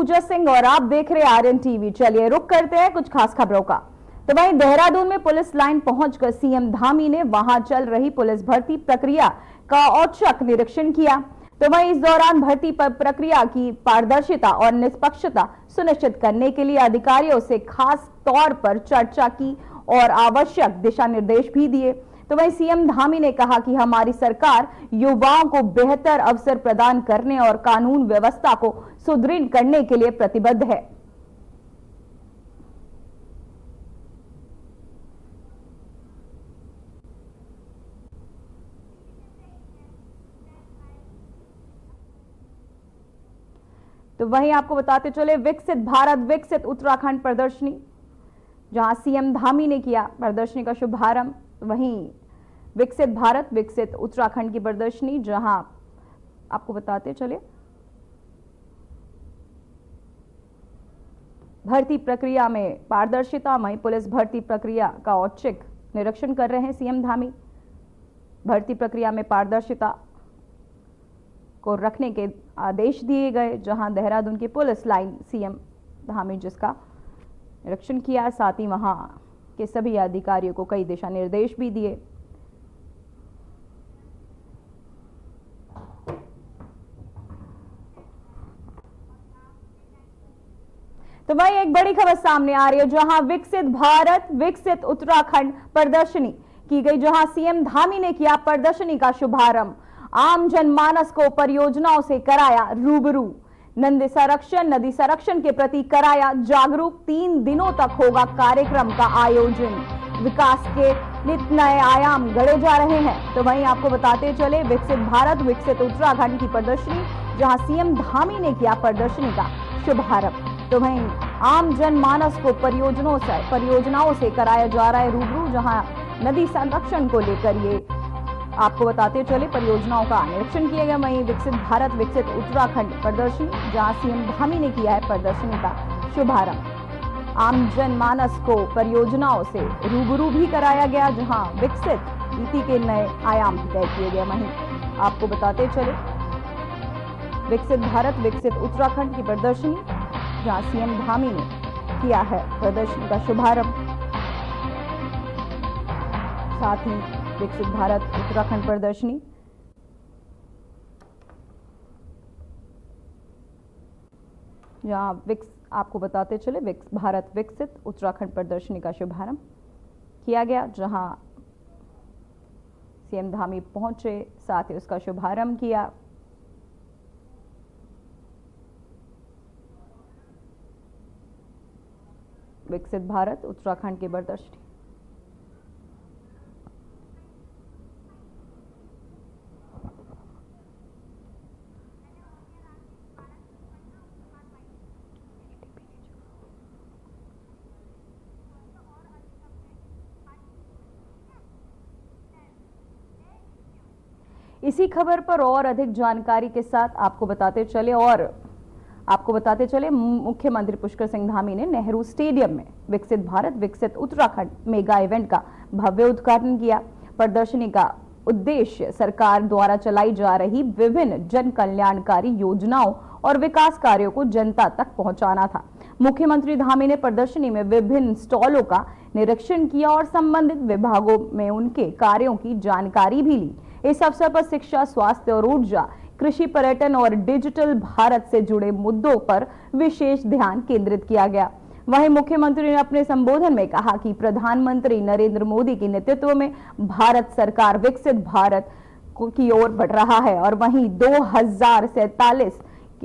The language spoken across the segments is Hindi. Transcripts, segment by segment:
पूजा सिंह और आप देख रहे आर्यन टीवी। चलिए रुक करते हैं कुछ खास खबरों का। तो वहीं देहरादून में पुलिस लाइन पहुंचकर सीएम धामी ने वहां चल रही पुलिस भर्ती प्रक्रिया का औचक निरीक्षण किया। तो वहीं इस दौरान भर्ती प्रक्रिया की पारदर्शिता और निष्पक्षता सुनिश्चित करने के लिए अधिकारियों से खास तौर पर चर्चा की और आवश्यक दिशा निर्देश भी दिए। तो वहीं सीएम धामी ने कहा कि हमारी सरकार युवाओं को बेहतर अवसर प्रदान करने और कानून व्यवस्था को सुदृढ़ करने के लिए प्रतिबद्ध है। तो वहीं आपको बताते चले विकसित भारत विकसित उत्तराखंड प्रदर्शनी, जहां सीएम धामी ने किया प्रदर्शनी का शुभारंभ। वहीं विकसित भारत विकसित उत्तराखंड की प्रदर्शनी, जहां आपको बताते चले भर्ती प्रक्रिया में पारदर्शिता, वहीं पुलिस भर्ती प्रक्रिया का औचक निरीक्षण कर रहे हैं सीएम धामी। भर्ती प्रक्रिया में पारदर्शिता को रखने के आदेश दिए गए, जहां देहरादून की पुलिस लाइन सीएम धामी जिसका निरीक्षण किया, साथ ही वहां के सभी अधिकारियों को कई दिशा निर्देश भी दिए। तो वहीं एक बड़ी खबर सामने आ रही है, जहां विकसित भारत विकसित उत्तराखंड प्रदर्शनी की गई, जहां सीएम धामी ने किया प्रदर्शनी का शुभारंभ। आम जनमानस को परियोजनाओं से कराया रूबरू, नदी संरक्षण के प्रति कराया जागरूक। 3 दिनों तक होगा कार्यक्रम का आयोजन, विकास के नित नए आयाम गढ़े जा रहे हैं। तो वहीं आपको बताते चले विकसित भारत विकसित उत्तराखंड की प्रदर्शनी, जहां सीएम धामी ने किया प्रदर्शनी का शुभारंभ। तो वहीं आम जनमानस को परियोजनाओं से कराया जा रहा है रूबरू, जहां नदी संरक्षण को लेकर ये आपको बताते चले परियोजनाओं का निरीक्षण किया गया। वहीं विकसित भारत विकसित उत्तराखंड प्रदर्शनी, जहां सीएम धामी ने किया है प्रदर्शनी का शुभारंभ। आम जनमानस को परियोजनाओं से रूबरू भी कराया गया, जहां विकसित नीति के नए आयाम तय किए गए। वहीं आपको बताते चले विकसित भारत विकसित उत्तराखंड की प्रदर्शनी, जहां सीएम धामी ने किया है प्रदर्शनी का शुभारंभ। साथ ही विकसित भारत उत्तराखंड प्रदर्शनी, जहां आपको बताते चले भारत विकसित उत्तराखंड प्रदर्शनी का शुभारंभ किया गया, जहां सीएम धामी पहुंचे, साथ ही उसका शुभारंभ किया। विकसित भारत उत्तराखंड की प्रदर्शनी। इसी खबर पर और अधिक जानकारी के साथ आपको बताते चले मुख्यमंत्री पुष्कर सिंह धामी ने नेहरू स्टेडियम में विकसित भारत विकसित उत्तराखंड मेगा इवेंट का भव्य उद्घाटन किया। प्रदर्शनी का उद्देश्य सरकार द्वारा चलाई जा रही विभिन्न जन कल्याणकारी योजनाओं और विकास कार्यों को जनता तक पहुंचाना था। मुख्यमंत्री धामी ने प्रदर्शनी में विभिन्न स्टॉलों का निरीक्षण किया और संबंधित विभागों में उनके कार्यों की जानकारी भी ली। इस अवसर पर शिक्षा, स्वास्थ्य और ऊर्जा, कृषि, पर्यटन और डिजिटल भारत से जुड़े मुद्दों पर विशेष ध्यान केंद्रित किया गया। वहीं मुख्यमंत्री ने अपने संबोधन में कहा कि प्रधानमंत्री नरेंद्र मोदी के नेतृत्व में भारत सरकार विकसित भारत की ओर बढ़ रहा है और वहीं 2047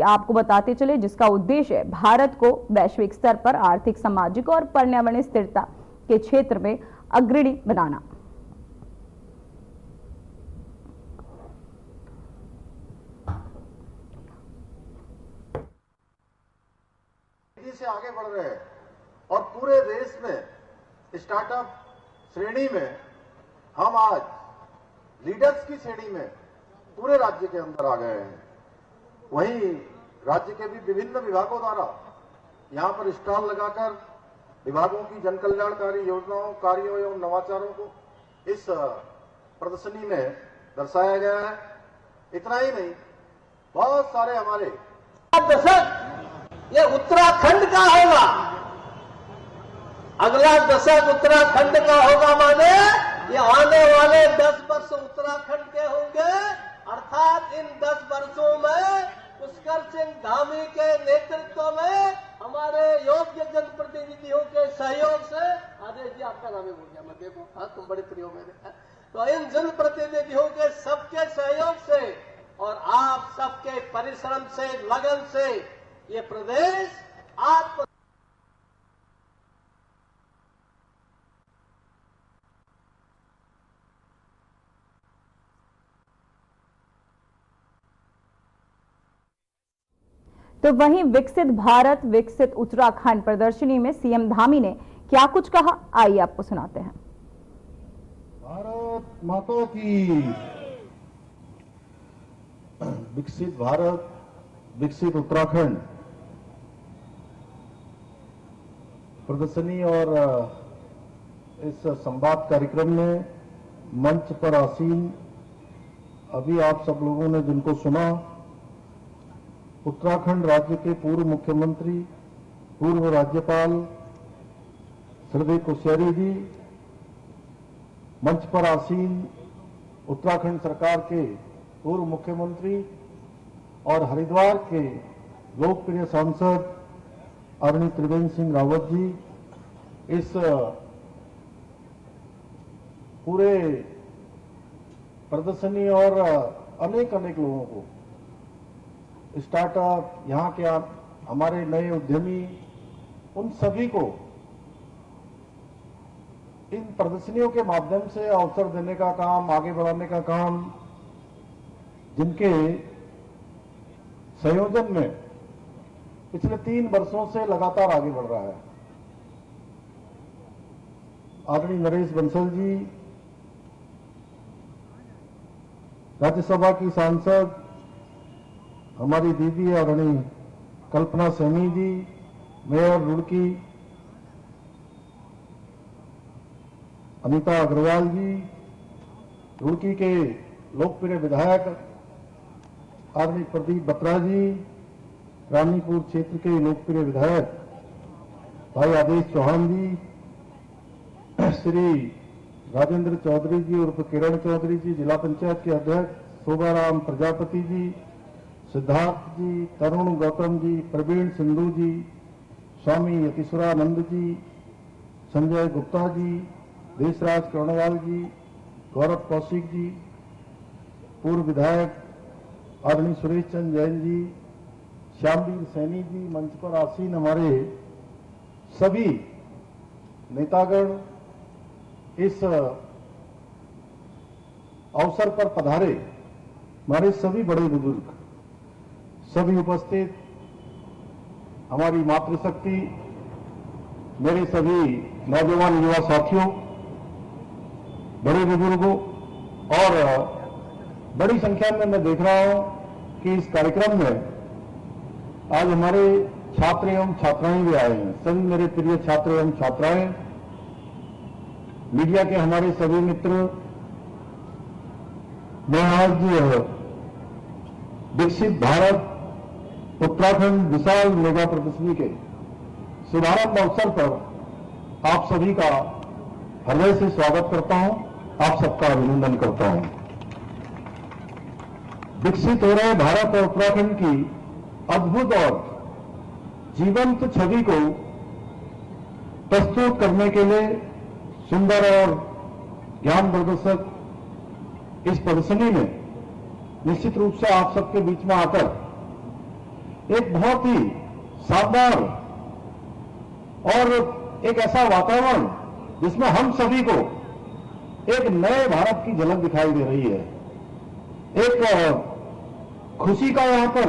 आपको बताते चले जिसका उद्देश्य है भारत को वैश्विक स्तर पर आर्थिक, सामाजिक और पर्यावरणीय स्थिरता के क्षेत्र में अग्रणी बनाना। से आगे बढ़ रहे हैं और पूरे देश में स्टार्टअप श्रेणी में हम आज लीडर्स की श्रेणी में पूरे राज्य के अंदर आ गए हैं। वहीं राज्य के भी विभिन्न विभागों द्वारा यहां पर स्टॉल लगाकर विभागों की जन कल्याणकारी योजनाओं, कार्यों एवं नवाचारों को इस प्रदर्शनी में दर्शाया गया है। इतना ही नहीं, बहुत सारे हमारे दशक ये उत्तराखंड का होगा। अगला दशक उत्तराखंड का होगा, माने ये आने वाले 10 वर्ष उत्तराखंड के होंगे। अर्थात इन 10 वर्षों में पुष्कर सिंह धामी के नेतृत्व में हमारे योग्य जनप्रतिनिधियों के सहयोग से, आदेश जी आपका नाम ही भूल गया मैं, देखो हाँ तुम बड़े प्रिय हो मेरे, तो इन जनप्रतिनिधियों के सबके सहयोग से और आप सबके परिश्रम से, लगन से ये प्रदेश आत्म तो वहीं विकसित भारत विकसित उत्तराखंड प्रदर्शनी में सीएम धामी ने क्या कुछ कहा, आइए आपको सुनाते हैं। भारत माता की। विकसित भारत विकसित उत्तराखंड प्रदर्शनी और इस संवाद कार्यक्रम में मंच पर आसीन अभी आप सब लोगों ने जिनको सुना, उत्तराखंड राज्य के पूर्व मुख्यमंत्री, पूर्व राज्यपाल श्री कोश्यारी जी, मंच पर आसीन उत्तराखंड सरकार के पूर्व मुख्यमंत्री और हरिद्वार के लोकप्रिय सांसद आदरणीय त्रिवेंद्र सिंह रावत जी, इस पूरे प्रदर्शनी और अनेक लोगों को, स्टार्टअप, यहाँ के हमारे नए उद्यमी, उन सभी को इन प्रदर्शनियों के माध्यम से अवसर देने का काम, आगे बढ़ाने का काम, जिनके संयोजन में पिछले 3 वर्षों से लगातार आगे बढ़ रहा है। आदरणीय नरेश बंसल जी, राज्यसभा की सांसद हमारी दीदी आदरणीय कल्पना सैनी जी, मेयर रुड़की अनीता अग्रवाल जी, रुड़की के लोकप्रिय विधायक आदरणीय प्रदीप बत्रा जी, रानीपुर क्षेत्र के लोकप्रिय विधायक भाई आदेश चौहान जी, श्री राजेंद्र चौधरी जी उर्फ किरण चौधरी जी, जिला पंचायत के अध्यक्ष शोभाराम प्रजापति जी, सिद्धार्थ जी, तरुण गौतम जी, प्रवीण सिंधु जी, स्वामी यतीश्वरानंद जी, संजय गुप्ता जी, देशराज कर्णवाल जी, गौरव कौशिक जी, पूर्व विधायक आदरणीय सुरेश चंद्र जैन जी, श्यामवीर सैनी जी, मंच पर आसीन हमारे सभी नेतागण, इस अवसर पर पधारे हमारे सभी बड़े बुजुर्ग, सभी उपस्थित हमारी मातृशक्ति, मेरे सभी नौजवान युवा साथियों, बड़े बुजुर्गों और बड़ी संख्या में मैं देख रहा हूं कि इस कार्यक्रम में आज हमारे छात्र एवं छात्राएं भी आए हैं। सभी मेरे प्रिय छात्र एवं छात्राएं, मीडिया के हमारे सभी मित्र, मैं आज विकसित भारत उत्तराखंड विशाल मेगा प्रदर्शनी के शुभारंभ अवसर पर आप सभी का हृदय से स्वागत करता हूं, आप सबका अभिनंदन करता हूं। विकसित हो रहे भारत और उत्तराखंड की अद्भुत और जीवंत छवि को प्रस्तुत करने के लिए सुंदर और ज्ञानवर्धक इस प्रदर्शनी में निश्चित रूप से आप सबके बीच में आकर एक बहुत ही शानदार और एक ऐसा वातावरण जिसमें हम सभी को एक नए भारत की झलक दिखाई दे रही है, एक खुशी का यहां पर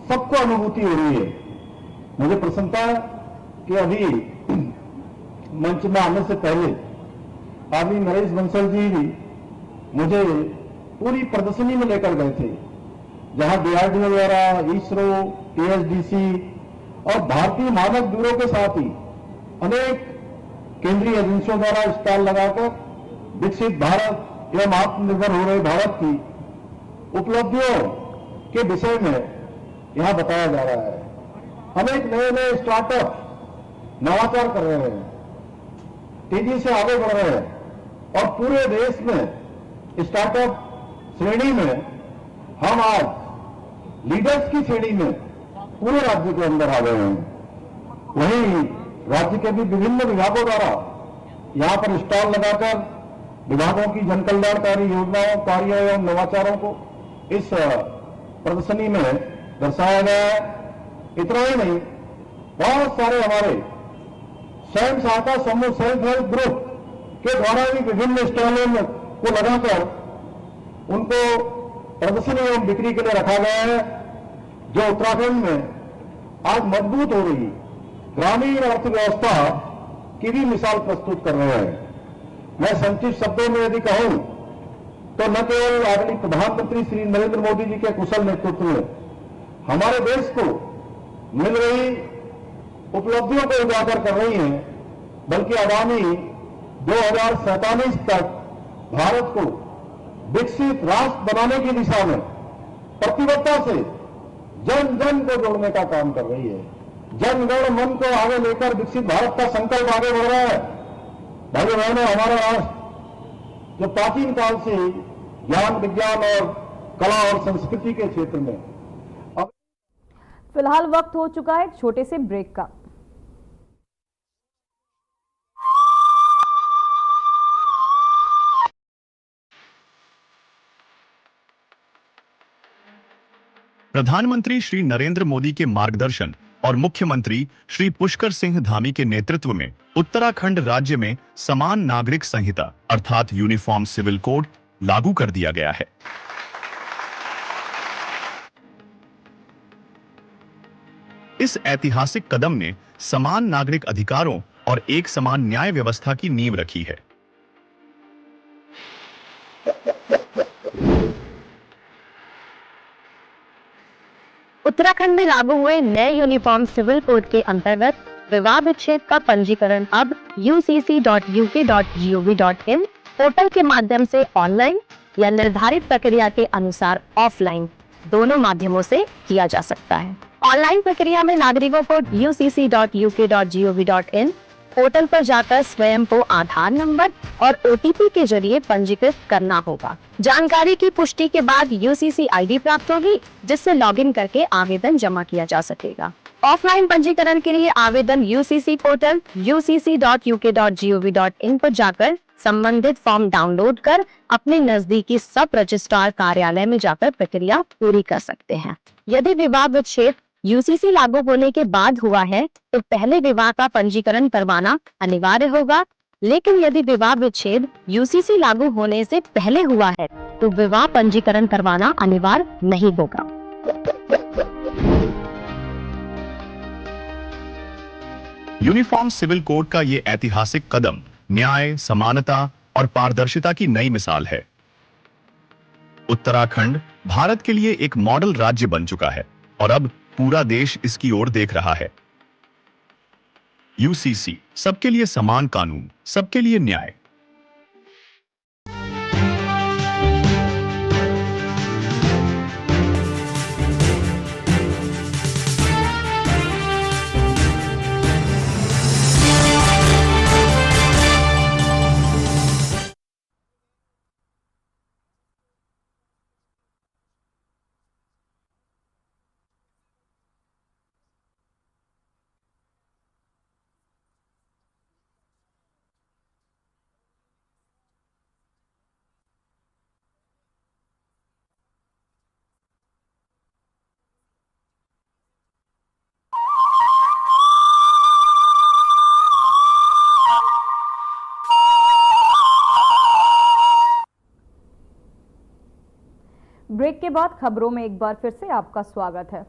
सबको अनुभूति हो रही है। मुझे प्रसन्नता है कि अभी मंच में आने से पहले आदमी नरेश बंसल जी भी मुझे पूरी प्रदर्शनी में लेकर गए थे, जहां डीआरडीओ द्वारा, इसरो, टीएचडीसी और भारतीय मानक ब्यूरो के साथ ही अनेक केंद्रीय एजेंसियों द्वारा स्टॉल लगाकर विकसित भारत एवं आत्मनिर्भर हो रहे भारत की उपलब्धियों के विषय में यहां बताया जा रहा है। अनेक नए नए स्टार्टअप नवाचार कर रहे हैं, तेजी से आगे बढ़ रहे हैं और पूरे देश में स्टार्टअप श्रेणी में हम आज लीडर्स की श्रेणी में पूरे राज्य के अंदर आ गए हैं। वहीं राज्य के भी विभिन्न विभागों द्वारा यहां पर स्टॉल लगाकर विभागों की जनकल्याणकारी योजनाओं, कार्यों एवं नवाचारों को इस प्रदर्शनी में दर्शाया गया है। इतना ही नहीं, बहुत सारे हमारे स्वयं सहायता समूह, सेल्फ हेल्प ग्रुप के द्वारा भी विभिन्न स्टॉलों को लगाकर उनको प्रदर्शनी एवं बिक्री के लिए रखा गया है, जो उत्तराखंड में आज मजबूत हो रही ग्रामीण अर्थव्यवस्था की भी मिसाल प्रस्तुत कर रहे हैं। मैं संक्षिप्त शब्दों में यदि कहूं तो न केवल आदरणीय प्रधानमंत्री श्री नरेंद्र मोदी जी के कुशल नेतृत्व में हमारे देश को मिल रही उपलब्धियों को उजागर कर रही हैं, बल्कि आगामी 2047 तक भारत को विकसित राष्ट्र बनाने की दिशा में प्रतिबद्धता से जन जन को जोड़ने का काम कर रही है। जन गण मन को आगे लेकर विकसित भारत का संकल्प आगे बढ़ रहा है। भाइयों बहनों, हमारा राष्ट्र जो प्राचीन काल से ज्ञान, विज्ञान और कला और संस्कृति के क्षेत्र में, अब फिलहाल वक्त हो चुका है एक छोटे से ब्रेक का। प्रधानमंत्री श्री नरेंद्र मोदी के मार्गदर्शन और मुख्यमंत्री श्री पुष्कर सिंह धामी के नेतृत्व में उत्तराखंड राज्य में समान नागरिक संहिता अर्थात यूनिफॉर्म सिविल कोड लागू कर दिया गया है। इस ऐतिहासिक कदम ने समान नागरिक अधिकारों और एक समान न्याय व्यवस्था की नींव रखी है। उत्तराखंड में लागू हुए नए यूनिफॉर्म सिविल कोड के अंतर्गत विवाह विच्छेद का पंजीकरण अब ucc.uk.gov.in पोर्टल के माध्यम से ऑनलाइन या निर्धारित प्रक्रिया के अनुसार ऑफलाइन दोनों माध्यमों से किया जा सकता है। ऑनलाइन प्रक्रिया में नागरिकों को ucc.uk.gov.in पोर्टल पर जाकर स्वयं को आधार नंबर और OTP के जरिए पंजीकृत करना होगा। जानकारी की पुष्टि के बाद UCC ID प्राप्त होगी, जिससे लॉगिन करके आवेदन जमा किया जा सकेगा। ऑफलाइन पंजीकरण के लिए आवेदन UCC पोर्टल ucc.uk.gov.in पर जाकर संबंधित फॉर्म डाउनलोड कर अपने नजदीकी सब रजिस्ट्रार कार्यालय में जाकर प्रक्रिया पूरी कर सकते हैं। यदि विवाह विच्छेद UCC लागू होने के बाद हुआ है तो पहले विवाह का पंजीकरण करवाना अनिवार्य होगा, लेकिन यदि विवाह विच्छेद UCC लागू होने से पहले हुआ है तो विवाह पंजीकरण करवाना अनिवार्य नहीं होगा। यूनिफॉर्म सिविल कोड का ये ऐतिहासिक कदम न्याय, समानता और पारदर्शिता की नई मिसाल है। उत्तराखंड भारत के लिए एक मॉडल राज्य बन चुका है और अब पूरा देश इसकी ओर देख रहा है। UCC, सबके लिए समान कानून, सबके लिए न्याय। ब्रेक के बाद खबरों में एक बार फिर से आपका स्वागत है।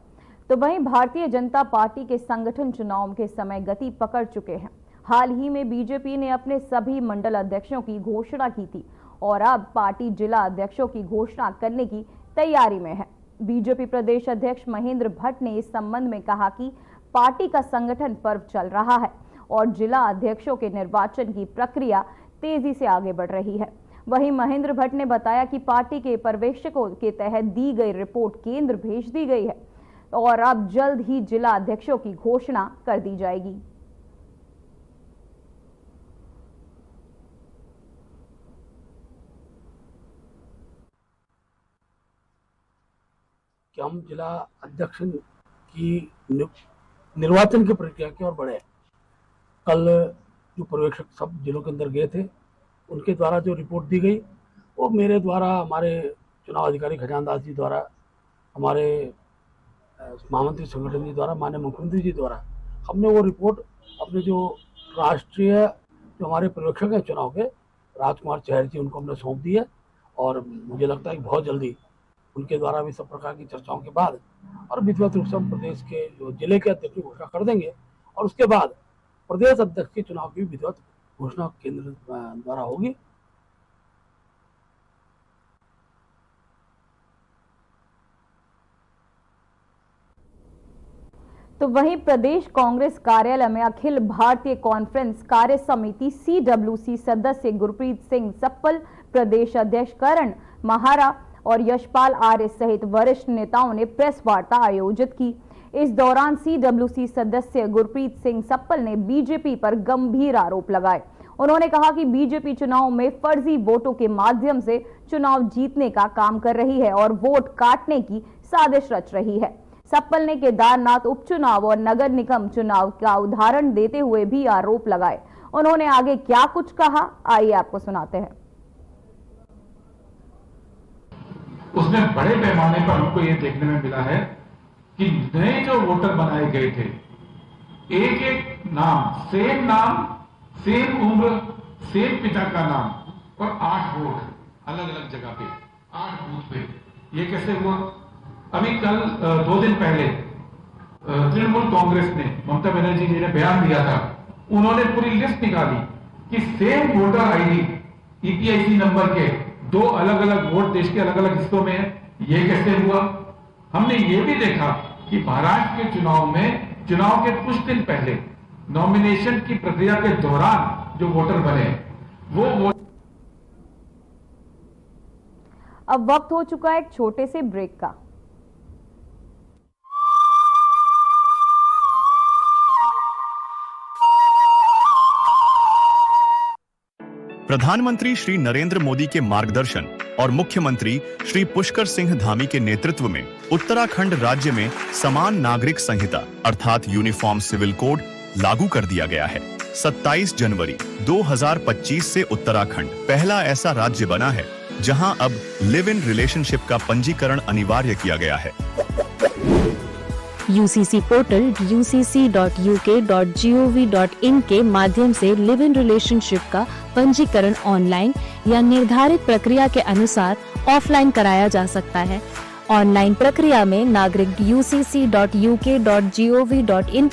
तो वहीं भारतीय जनता पार्टी के संगठन चुनाव के समय गति पकड़ चुके हैं। हाल ही में बीजेपी ने अपने सभी मंडल अध्यक्षों की घोषणा की थी और अब पार्टी जिला अध्यक्षों की घोषणा करने की तैयारी में है। बीजेपी प्रदेश अध्यक्ष महेंद्र भट्ट ने इस संबंध में कहा कि पार्टी का संगठन पर्व चल रहा है और जिला अध्यक्षों के निर्वाचन की प्रक्रिया तेजी से आगे बढ़ रही है। वहीं महेंद्र भट्ट ने बताया कि पार्टी के पर्यवेक्षकों के तहत दी गई रिपोर्ट केंद्र भेज दी गई है। और अब जल्द ही जिला अध्यक्षों की घोषणा कर दी जाएगी। कि हम जिला अध्यक्ष की निर्वाचन की प्रक्रिया की ओर बढ़े। कल जो पर्यवेक्षक सब जिलों के अंदर गए थे, उनके द्वारा जो रिपोर्ट दी गई वो मेरे द्वारा, हमारे चुनाव अधिकारी खजान दास जी द्वारा, हमारे महामंत्री संगठन जी द्वारा, माननीय मुख्यमंत्री जी द्वारा हमने वो रिपोर्ट अपने जो राष्ट्रीय जो हमारे पर्यवेक्षक हैं चुनाव के, राजकुमार चहर जी, उनको हमने सौंप दी है। और मुझे लगता है कि बहुत जल्दी उनके द्वारा भी सब प्रकार की चर्चाओं के बाद और विधिवत रूप से हम प्रदेश के जो जिले के अध्यक्ष की घोषणा कर देंगे और उसके बाद प्रदेश अध्यक्ष के चुनाव की विधिवत घोषणा केंद्र द्वारा होगी। तो वहीं प्रदेश कांग्रेस कार्यालय में अखिल भारतीय कॉन्फ्रेंस कार्य समिति CWC सदस्य गुरप्रीत सिंह सप्पल, प्रदेश अध्यक्ष करण महारा और यशपाल आर्य सहित वरिष्ठ नेताओं ने प्रेस वार्ता आयोजित की। इस दौरान CWC सदस्य गुरप्रीत सिंह सप्पल ने बीजेपी पर गंभीर आरोप लगाए। उन्होंने कहा कि बीजेपी चुनाव में फर्जी वोटों के माध्यम से चुनाव जीतने का काम कर रही है और वोट काटने की साजिश रच रही है। सप्पल ने केदारनाथ उपचुनाव और नगर निगम चुनाव का उदाहरण देते हुए भी आरोप लगाए। उन्होंने आगे क्या कुछ कहा, आइए आपको सुनाते हैं। उसमें बड़े पैमाने पर हमको ये देखने में मिला है कि नए जो वोटर बनाए गए थे, एक एक नाम, सेम उम्र, सेम पिता का नाम और 8 वोट अलग अलग जगह पे, 8 बूथ पे। ये कैसे हुआ? अभी कल 2 दिन पहले तृणमूल कांग्रेस ने, ममता बनर्जी जी ने बयान दिया था, उन्होंने पूरी लिस्ट निकाली कि same voter ID EPIC number के 2 अलग अलग वोट देश के अलग अलग हिस्सों में है। ये कैसे हुआ? हमने ये भी देखा कि महाराष्ट्र के चुनाव में, चुनाव के कुछ दिन पहले नॉमिनेशन की प्रक्रिया के दौरान जो वोटर बने वो वोट। अब वक्त हो चुका है एक छोटे से ब्रेक का। प्रधानमंत्री श्री नरेंद्र मोदी के मार्गदर्शन और मुख्यमंत्री श्री पुष्कर सिंह धामी के नेतृत्व में उत्तराखंड राज्य में समान नागरिक संहिता अर्थात यूनिफॉर्म सिविल कोड लागू कर दिया गया है। 27 जनवरी 2025 से उत्तराखंड पहला ऐसा राज्य बना है जहां अब लिव इन रिलेशनशिप का पंजीकरण अनिवार्य किया गया है। UCC पोर्टल ucc.uk.gov.in के माध्यम से लिव इन रिलेशनशिप का पंजीकरण ऑनलाइन या निर्धारित प्रक्रिया के अनुसार ऑफलाइन कराया जा सकता है। ऑनलाइन प्रक्रिया में नागरिक ucc.uk.gov.in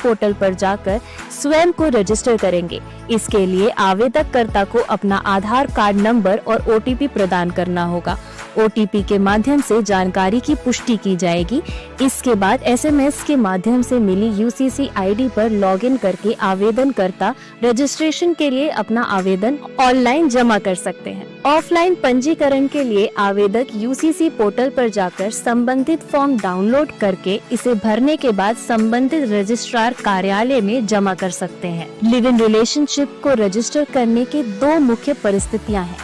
पोर्टल पर जाकर स्वयं को रजिस्टर करेंगे। इसके लिए आवेदककर्ता को अपना आधार कार्ड नंबर और OTP प्रदान करना होगा। OTP के माध्यम से जानकारी की पुष्टि की जाएगी। इसके बाद SMS के माध्यम से मिली UCC ID पर लॉगिन करके आवेदनकर्ता रजिस्ट्रेशन के लिए अपना आवेदन ऑनलाइन जमा कर सकते हैं। ऑफलाइन पंजीकरण के लिए आवेदक UCC पोर्टल पर जाकर संबंधित फॉर्म डाउनलोड करके इसे भरने के बाद संबंधित रजिस्ट्रार कार्यालय में जमा कर सकते हैं। लिव इन रिलेशनशिप को रजिस्टर करने के 2 मुख्य परिस्थितियां हैं।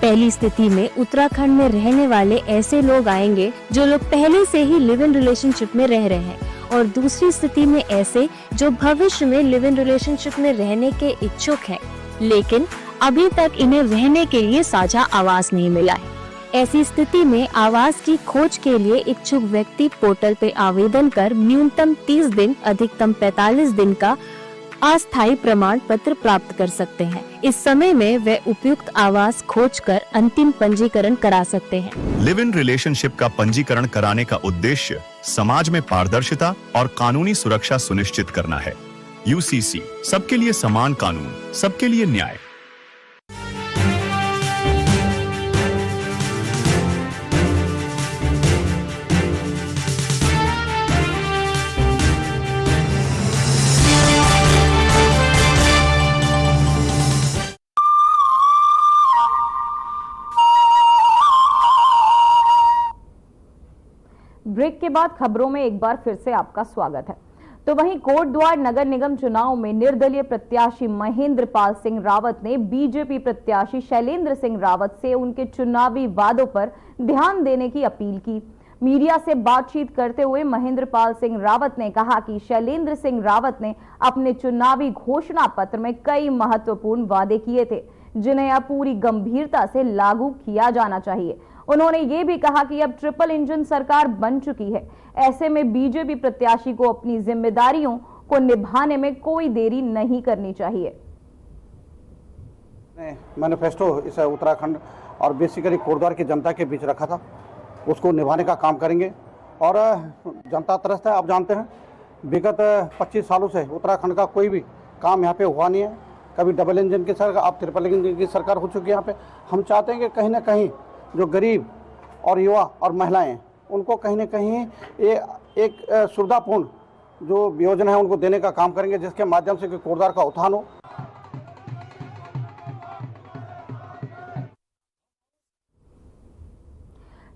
पहली स्थिति में उत्तराखंड में रहने वाले ऐसे लोग आएंगे जो लोग पहले से ही लिव इन रिलेशनशिप में रह रहे हैं, और दूसरी स्थिति में ऐसे जो भविष्य में लिव इन रिलेशनशिप में रहने के इच्छुक हैं, लेकिन अभी तक इन्हें रहने के लिए साझा आवास नहीं मिला है। ऐसी स्थिति में आवास की खोज के लिए इच्छुक व्यक्ति पोर्टल पे आवेदन कर न्यूनतम 30 दिन, अधिकतम 45 दिन का अस्थायी प्रमाण पत्र प्राप्त कर सकते हैं। इस समय में वे उपयुक्त आवास खोजकर अंतिम पंजीकरण करा सकते हैं। लिव इन रिलेशनशिप का पंजीकरण कराने का उद्देश्य समाज में पारदर्शिता और कानूनी सुरक्षा सुनिश्चित करना है। UCC, सबके लिए समान कानून, सबके लिए न्याय। ब्रेक के के बाद खबरों में एक बार फिर से आपका स्वागत है। तो वहीं कोटद्वार नगर निगम चुनाव में निर्दलीय प्रत्याशी महेंद्र पाल सिंह रावत ने बीजेपी प्रत्याशी शैलेंद्र सिंह रावत से उनके चुनावी वादों पर ध्यान देने की अपील की। मीडिया से बातचीत करते हुए महेंद्र पाल सिंह रावत ने कहा कि शैलेंद्र सिंह रावत ने अपने चुनावी घोषणा पत्र में कई महत्वपूर्ण वादे किए थे, जिन्हें अब पूरी गंभीरता से लागू किया जाना चाहिए। उन्होंने ये भी कहा कि अब ट्रिपल इंजन सरकार बन चुकी है, ऐसे में बीजेपी प्रत्याशी को अपनी जिम्मेदारियों को निभाने में कोई देरी नहीं करनी चाहिए। मैनिफेस्टो इस उत्तराखंड और बेसिकली कोटद्वार की जनता के बीच रखा था, उसको निभाने का काम करेंगे। और जनता त्रस्त है, आप जानते हैं विगत 25 सालों से उत्तराखंड का कोई भी काम यहाँ पे हुआ नहीं है। कभी डबल इंजन की सरकार, अब ट्रिपल इंजन की सरकार हो चुकी है यहाँ पे। हम चाहते हैं कि कहीं ना कहीं जो गरीब और युवा और महिलाएं, उनको कहीं ना कहीं एक सुविधापूर्ण जो योजना है उनको देने का काम करेंगे, जिसके माध्यम से कोटद्वार का उत्थान हो।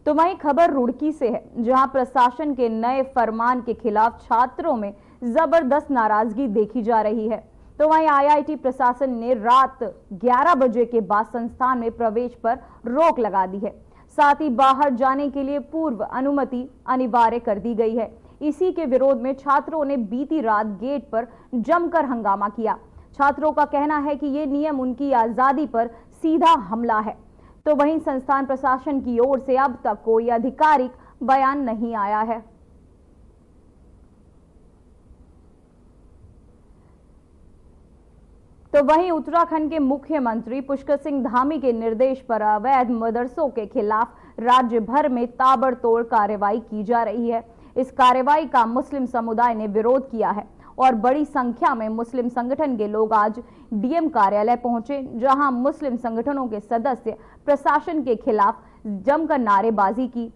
तो वहीं खबर रुड़की से है, जहां प्रशासन के नए फरमान के खिलाफ छात्रों में जबरदस्त नाराजगी देखी जा रही है। तो वहीं आईआईटी प्रशासन ने रात 11 बजे के बाद संस्थान में प्रवेश पर रोक लगा दी है। साथ ही बाहर जाने के लिए पूर्व अनुमति अनिवार्य कर दी गई है। इसी के विरोध में छात्रों ने बीती रात गेट पर जमकर हंगामा किया। छात्रों का कहना है कि ये नियम उनकी आजादी पर सीधा हमला है। तो वहीं संस्थान प्रशासन की ओर से अब तक कोई आधिकारिक बयान नहीं आया है। तो वहीं उत्तराखंड के मुख्यमंत्री पुष्कर सिंह धामी के निर्देश पर अवैध मदरसों के खिलाफ राज्य भर में ताबड़तोड़ कार्रवाई की जा रही है। इस कार्रवाई का मुस्लिम समुदाय ने विरोध किया है और बड़ी संख्या में मुस्लिम संगठन के लोग आज डीएम कार्यालय पहुंचे, जहां मुस्लिम संगठनों के सदस्य प्रशासन के खिलाफ जमकर नारेबाजी की।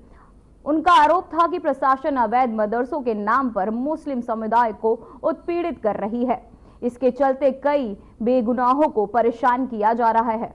उनका आरोप था कि प्रशासन अवैध मदरसों के नाम पर मुस्लिम समुदाय को उत्पीड़ित कर रही है। इसके चलते कई बेगुनाहों को परेशान किया जा रहा है।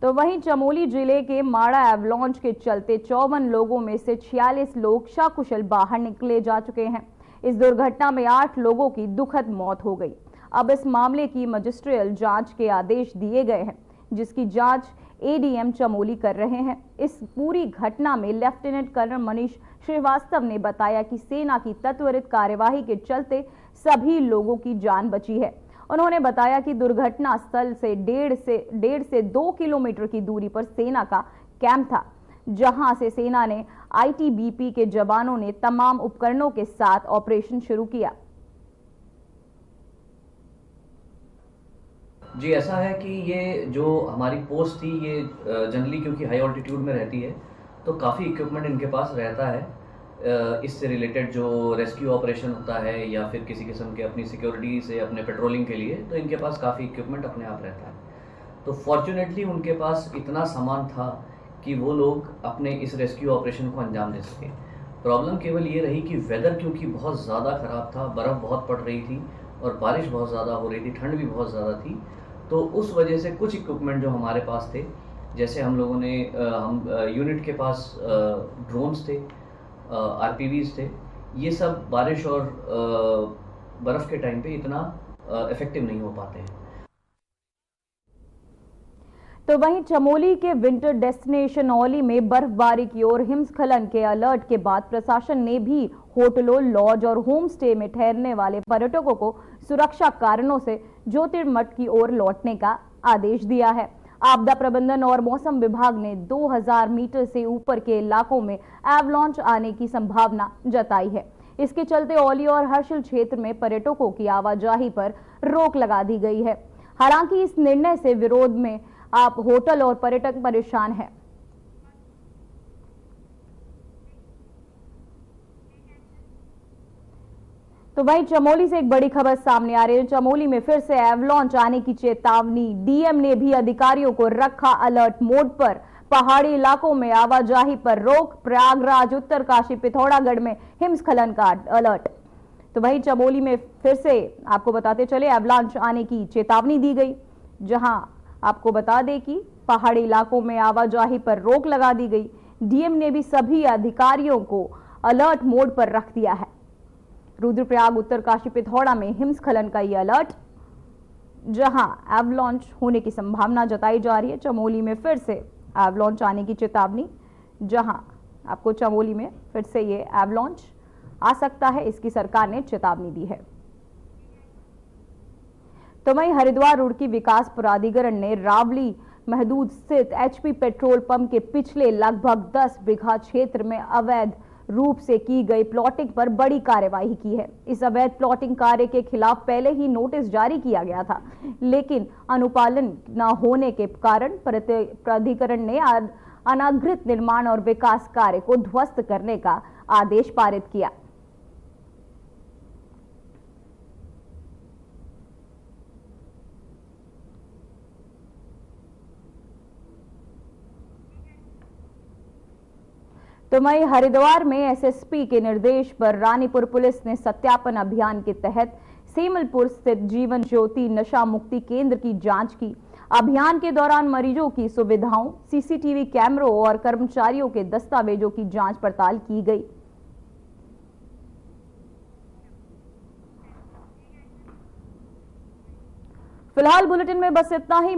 तो वहीं चमोली जिले के माड़ा एवलॉन्च के चलते 54 लोगों में से 46 लोग सकुशल बाहर निकले जा चुके हैं। इस दुर्घटना में 8 लोगों की दुखद मौत हो गई। अब इस मामले की मजिस्ट्रियल जांच के आदेश दिए गए हैं, जिसकी जांच एडीएम चमोली कर रहे हैं। इस पूरी घटना में लेफ्टिनेंट कर्नल मनीष श्रीवास्तव ने बताया कि सेना की त्वरित कार्यवाही के चलते सभी लोगों की जान बची है। उन्होंने बताया कि दुर्घटना स्थल से 1.5 से 2 किलोमीटर की दूरी पर सेना का कैंप था, जहां से सेना ने आईटीबीपी के जवानों ने तमाम उपकरणों के साथ ऑपरेशन शुरू किया। जी, ऐसा है कि ये जो हमारी पोस्ट थी, ये जनरली क्योंकि हाई ऑल्टीट्यूड में रहती है तो काफ़ी इक्विपमेंट इनके पास रहता है। इससे रिलेटेड जो रेस्क्यू ऑपरेशन होता है या फिर किसी किस्म के अपनी सिक्योरिटी से अपने पेट्रोलिंग के लिए, तो इनके पास काफ़ी इक्विपमेंट अपने आप रहता है। तो फॉर्चुनेटली उनके पास इतना सामान था कि वो लोग अपने इस रेस्क्यू ऑपरेशन को अंजाम दे सके। प्रॉब्लम केवल ये रही कि वेदर क्योंकि बहुत ज़्यादा ख़राब था, बर्फ़ बहुत पड़ रही थी और बारिश बहुत ज़्यादा हो रही थी, ठंड भी बहुत ज़्यादा थी, तो उस वजह से कुछ इक्विपमेंट जो हमारे पास थे, जैसे हम लोगों ने यूनिट के पास ड्रोन्स थे, आरपीवीज थे, ये सब बारिश और बर्फ़ के टाइम पे इतना इफेक्टिव नहीं हो पाते हैं। तो वहीं चमोली के विंटर डेस्टिनेशन औली में बर्फबारी की ओर हिमस्खलन के अलर्ट के बाद प्रशासन ने भी होटलों, लॉज और होम स्टे में ठहरने वाले पर्यटकों को सुरक्षा कारणों से ज्योतिर्मठ की ओर लौटने का आदेश दिया है। आपदा प्रबंधन और मौसम विभाग ने 2000 मीटर से ऊपर के इलाकों में एवलॉन्च आने की संभावना जताई है। इसके चलते औली और हर्षिल क्षेत्र में पर्यटकों की आवाजाही पर रोक लगा दी गई है। हालांकि इस निर्णय से विरोध में आप होटल और पर्यटक परेशान हैं। तो वहीं चमोली से एक बड़ी खबर सामने आ रही है। चमोली में फिर से एवलॉन्च आने की चेतावनी। डीएम ने भी अधिकारियों को रखा अलर्ट मोड पर। पहाड़ी इलाकों में आवाजाही पर रोक। प्रयागराज, उत्तरकाशी, पिथौरागढ़ में हिमस्खलन का अलर्ट। तो वहीं चमोली में फिर से आपको बताते चले एवलांच आने की चेतावनी दी गई, जहां आपको बता दें कि पहाड़ी इलाकों में आवाजाही पर रोक लगा दी गई। डीएम ने भी सभी अधिकारियों को अलर्ट मोड पर रख दिया है। रुद्रप्रयाग, उत्तरकाशी, पिथौरा में हिमस्खलन का ये अलर्ट, जहां एवलांच होने की संभावना जताई जा रही है। चमोली में फिर से एवलांच आने की चेतावनी, जहां आपको चमोली में फिर से ये एवलांच आ सकता है, इसकी सरकार ने चेतावनी दी है। तो वहीं हरिद्वार रुड़की विकास प्राधिकरण ने रावली महदूद स्थित एचपी पेट्रोल पंप के पिछले लगभग 10 बीघा क्षेत्र में अवैध रूप से की गई प्लॉटिंग पर बड़ी कार्यवाही की है। इस अवैध प्लॉटिंग कार्य के खिलाफ पहले ही नोटिस जारी किया गया था, लेकिन अनुपालन न होने के कारण प्राधिकरण ने अनाधिकृत निर्माण और विकास कार्य को ध्वस्त करने का आदेश पारित किया। तो वहीं हरिद्वार में एसएसपी के निर्देश पर रानीपुर पुलिस ने सत्यापन अभियान के तहत सेमलपुर स्थित जीवन ज्योति नशा मुक्ति केंद्र की जांच की। अभियान के दौरान मरीजों की सुविधाओं, सीसीटीवी कैमरों और कर्मचारियों के दस्तावेजों की जांच पड़ताल की गई। फिलहाल बुलेटिन में बस इतना ही।